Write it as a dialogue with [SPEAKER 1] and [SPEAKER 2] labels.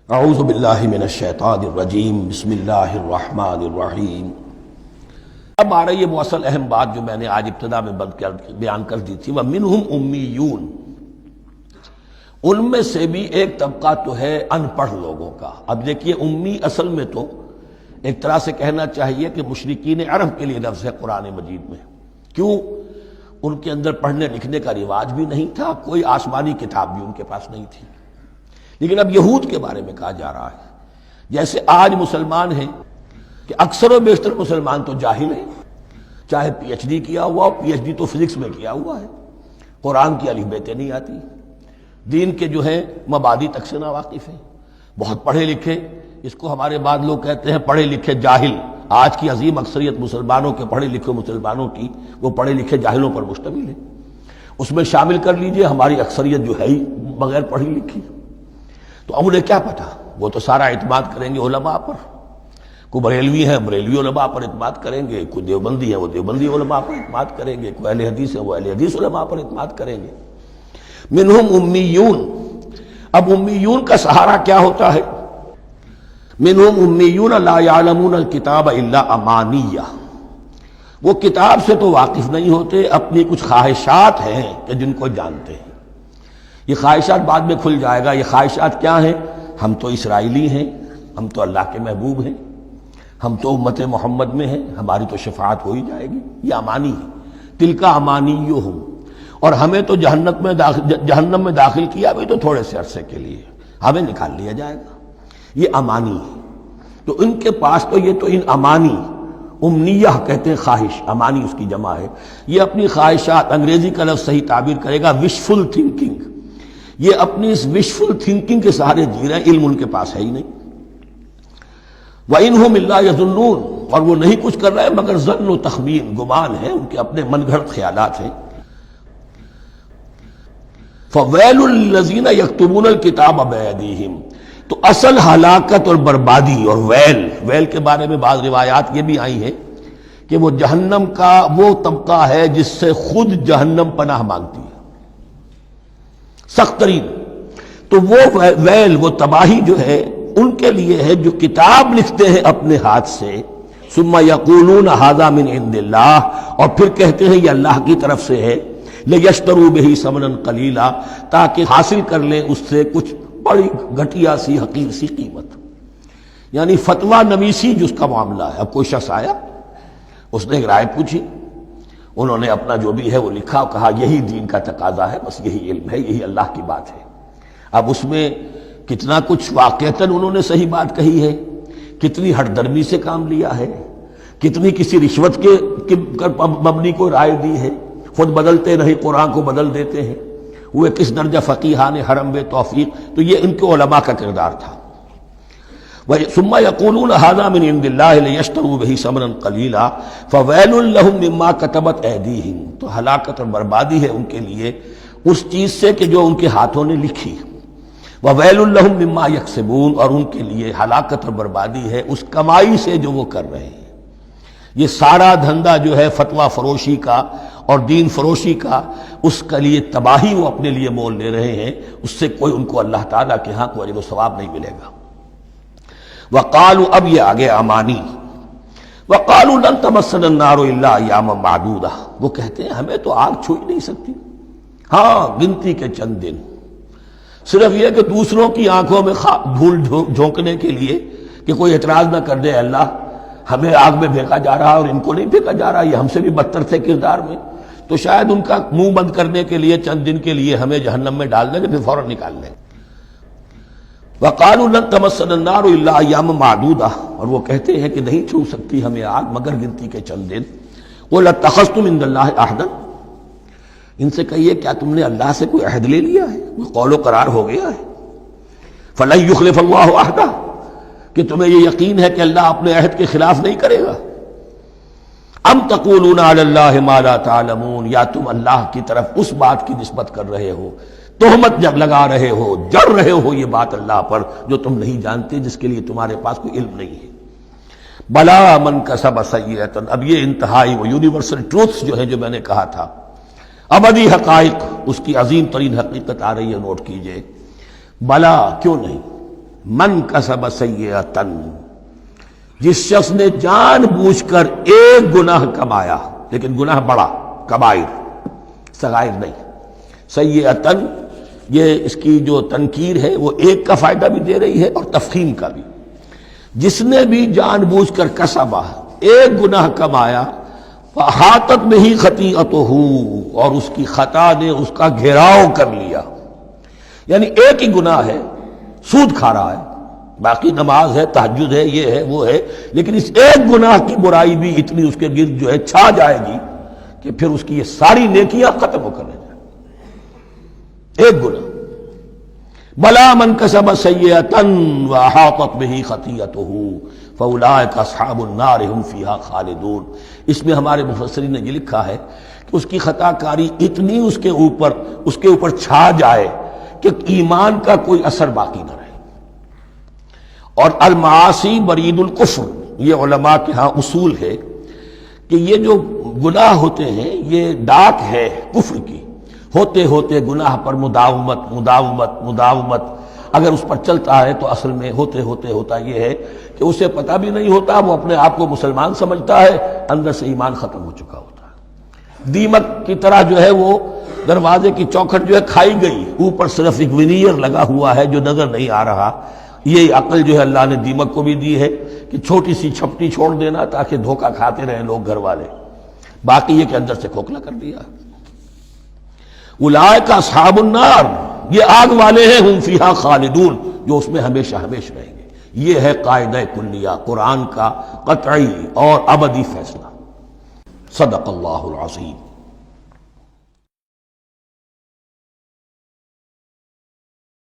[SPEAKER 1] اعوذ باللہ من الشیطان الرجیم بسم اللہ الرحمن الرحیم۔ اب آ رہی ہے وہ اصل اہم بات جو میں نے آج ابتدا میں بیان کر دی تھی، وَمِنْهُمْ أُمِّيُّونَ، ان میں سے بھی ایک طبقہ تو ہے ان پڑھ لوگوں کا۔ اب دیکھیے امی اصل میں تو ایک طرح سے کہنا چاہیے کہ مشرکین عرب کے لیے لفظ ہے قرآن مجید میں۔ کیوں؟ ان کے اندر پڑھنے لکھنے کا رواج بھی نہیں تھا، کوئی آسمانی کتاب بھی ان کے پاس نہیں تھی۔ لیکن اب یہود کے بارے میں کہا جا رہا ہے، جیسے آج مسلمان ہیں کہ اکثر و بیشتر مسلمان تو جاہل ہیں، چاہے پی ایچ ڈی کیا ہوا ہو، پی ایچ ڈی تو فزکس میں کیا ہوا ہے، قرآن کی الف بیتیں نہیں آتی، دین کے جو ہیں مبادی تک سے ناواقف ہیں، بہت پڑھے لکھے، اس کو ہمارے بعد لوگ کہتے ہیں پڑھے لکھے جاہل۔ آج کی عظیم اکثریت مسلمانوں کے پڑھے لکھے مسلمانوں کی وہ پڑھے لکھے جاہلوں پر مشتمل ہے۔ اس میں شامل کر لیجئے ہماری اکثریت جو ہے ہی بغیر پڑھی لکھی۔ تو اب انہیں کیا پتا، وہ تو سارا اعتماد کریں گے علماء پر، کوئی بریلوی ہیں بریلوی علماء پر اعتماد کریں گے، کوئی دیوبندی ہے وہ دیوبندی علماء پر اعتماد کریں گے، کوئی اہل حدیث ہے وہ اہل حدیث علماء پر اعتماد کریں گے۔ منہم امیون، اب امیون کا سہارا کیا ہوتا ہے؟ منہم امیون لا یعلمون الکتاب الا امانیہ، وہ کتاب سے تو واقف نہیں ہوتے، اپنی کچھ خواہشات ہیں کہ جن کو جانتے ہیں۔ یہ خواہشات بعد میں کھل جائے گا۔ یہ خواہشات کیا ہیں؟ ہم تو اسرائیلی ہیں، ہم تو اللہ کے محبوب ہیں، ہم تو امت محمد میں ہیں، ہماری تو شفاعت ہو ہی جائے گی۔ یہ امانی ہے، تلک امانیہم، اور ہمیں تو جہنم میں داخل کیا بھی تو تھوڑے سے عرصے کے لیے، ہمیں نکال لیا جائے گا۔ یہ امانی ہے۔ تو ان کے پاس تو یہ تو ان امانی، امنیہ کہتے ہیں خواہش، امانی اس کی جمع ہے، یہ اپنی خواہشات، انگریزی کا لفظ صحیح تعبیر کرے گا وشفل تھنکنگ، یہ اپنی اس وشفل تھنکنگ کے سہارے جی رہے ہیں، علم ان کے پاس ہے ہی نہیں۔ وَإِنْهُمْ إِلَّا يَظُنُّونَ، اور وہ نہیں کچھ کر رہے مگر ظن و تخمین، گمان ہے، ان کے اپنے من گھڑت خیالات ہیں۔ فَوَيْلٌ لِّلَّذِينَ يَكْتُبُونَ الْكِتَابَ بِأَيْدِيهِمْ، تو اصل ہلاکت اور بربادی اور ویل کے بارے میں بعض روایات یہ بھی آئی ہیں کہ وہ جہنم کا وہ طبقہ ہے جس سے خود جہنم پناہ مانگتی ہے، سخت ترین۔ تو وہ ویل، وہ تباہی جو ہے ان کے لیے ہے جو کتاب لکھتے ہیں اپنے ہاتھ سے، ثم یقولون ھذا من عند اللہ، اور پھر کہتے ہیں یہ اللہ کی طرف سے ہے، لیشتروا بہ ثمنا قلیلا، تاکہ حاصل کر لیں اس سے کچھ بڑی گھٹیا سی حقیر سی قیمت۔ یعنی فتویٰ نویسی جس کا معاملہ ہے۔ اب کوئی شخص آیا، اس نے ایک رائے پوچھی، انہوں نے اپنا جو بھی ہے وہ لکھا اور کہا یہی دین کا تقاضا ہے، بس یہی علم ہے، یہی اللہ کی بات ہے۔ اب اس میں کتنا کچھ واقعتاً انہوں نے صحیح بات کہی ہے، کتنی ہٹ درمی سے کام لیا ہے، کتنی کسی رشوت کے مبنی کو رائے دی ہے، خود بدلتے نہیں قرآن کو بدل دیتے ہیں، وہ کس درجہ فقیہان حرم بے توفیق۔ تو یہ ان کے علماء کا کردار تھا۔ ثم یقولون ھذا من عند اللہ لیشتروا بہ ثمنا قلیلا فویل لہم مما کتبت ایدیہم، تو ہلاکت اور بربادی ہے ان کے لیے اس چیز سے کہ جو ان کے ہاتھوں نے لکھی، وویل لہم مما یکسبون، اور ان کے لیے ہلاکت اور بربادی ہے اس کمائی سے جو وہ کر رہے ہیں۔ یہ سارا دھندا جو ہے فتویٰ فروشی کا اور دین فروشی کا، اس کے لیے تباہی وہ اپنے لیے مول لے رہے ہیں، اس سے کوئی ان کو اللہ تعالیٰ کے ہاں کوئی اجر و ثواب نہیں ملے گا۔ وقالوا، اب یہ آگے امانی، وقالوا لن تمسنا النار الا ایاما معدودہ، وہ کہتے ہیں ہمیں تو آگ چھو ہی نہیں سکتی، ہاں گنتی کے چند دن، صرف یہ کہ دوسروں کی آنکھوں میں دھول جھونکنے کے لیے کہ کوئی اعتراض نہ کر دے، اللہ ہمیں آگ میں پھینکا جا رہا اور ان کو نہیں پھینکا جا رہا، یہ ہم سے بھی بدتر تھے کردار میں، تو شاید ان کا منہ بند کرنے کے لیے چند دن کے لیے ہمیں جہنم میں ڈال دیں گے، پھر فوراً نکال لیں۔ وقالوا لن تمسنا النار الا ایاما معدودہ، اور وہ کہتے ہیں کہ نہیں چھو سکتی ہمیں آگ مگر گنتی کے چند دن۔ قل اتخذتم عند اللہ عہدا، ان سے کہیے کیا تم نے اللہ سے کوئی عہد لے لیا ہے، کوئی قول و قرار ہو گیا ہے؟ فلن یخلف اللہ عہدہ، کہ تمہیں یہ یقین ہے کہ اللہ اپنے عہد کے خلاف نہیں کرے گا؟ ام تقولون علی اللہ ما لا تعلمون، یا تم اللہ کی طرف اس بات کی نسبت کر رہے ہو، تہمت جب لگا رہے ہو، جڑ رہے ہو یہ بات اللہ پر جو تم نہیں جانتے، جس کے لیے تمہارے پاس کوئی علم نہیں ہے۔ بلا من کسب سیئۃ، اب یہ انتہائی وہ یونیورسل ٹروتھس جو ہے جو میں نے کہا تھا، ابدی حقائق، اس کی عظیم ترین حقیقت آ رہی ہے، نوٹ کیجئے۔ بلا، کیوں نہیں، من کسب سیئۃ، جس شخص نے جان بوجھ کر ایک گناہ کمایا، لیکن گناہ بڑا، کبائر، صغائر نہیں، سیئۃ یہ اس کی جو تنکیر ہے وہ ایک کا فائدہ بھی دے رہی ہے اور تفخیم کا بھی۔ جس نے بھی جان بوجھ کر کسبا، ایک گناہ کمایا، فاحاطت بہ خطیئتہ، اور اس کی خطا نے اس کا گھیراؤ کر لیا، یعنی ایک ہی گناہ ہے، سود کھا رہا ہے، باقی نماز ہے، تہجد ہے، یہ ہے وہ ہے، لیکن اس ایک گناہ کی برائی بھی اتنی اس کے گرد جو ہے چھا جائے گی کہ پھر اس کی یہ ساری نیکیاں ختم ہو کر رہ جائیں، ایک گناہ۔ بلا من کسب سیئۃ واحاطت بہ خطیئتہ فاولئک اصحاب النار هم فیہا خالدون۔ اس میں ہمارے مفسرین نے یہ لکھا ہے کہ اس کی خطا کاری اتنی اس کے اوپر چھا جائے کہ ایمان کا کوئی اثر باقی نہ رہے۔ اور المعاصی برید الکفر، یہ علماء کے ہاں اصول ہے کہ یہ جو گناہ ہوتے ہیں یہ ڈاک ہے کفر کی، ہوتے ہوتے گناہ پر مداومت اگر اس پر چلتا ہے تو اصل میں ہوتے ہوتے ہوتا یہ ہے کہ اسے پتہ بھی نہیں ہوتا، وہ اپنے آپ کو مسلمان سمجھتا ہے، اندر سے ایمان ختم ہو چکا ہوتا ہے۔ دیمک کی طرح جو ہے وہ دروازے کی چوکھٹ جو ہے کھائی گئی، اوپر صرف ایک ونیئر لگا ہوا ہے جو نظر نہیں آ رہا۔ یہ عقل جو ہے اللہ نے دیمک کو بھی دی ہے کہ چھوٹی سی چھپٹی چھوڑ دینا تاکہ دھوکہ کھاتے رہیں لوگ گھر والے، باقی یہ کہ اندر سے کھوکھلا کر دیا۔ اولئک اصحاب النار، یہ آگ والے ہیں، ہم فیہا خالدون، جو اس میں ہمیشہ ہمیشہ رہیں گے۔ یہ ہے قاعدہ کلیہ، قرآن کا قطعی اور ابدی فیصلہ۔ صدق اللہ العظیم۔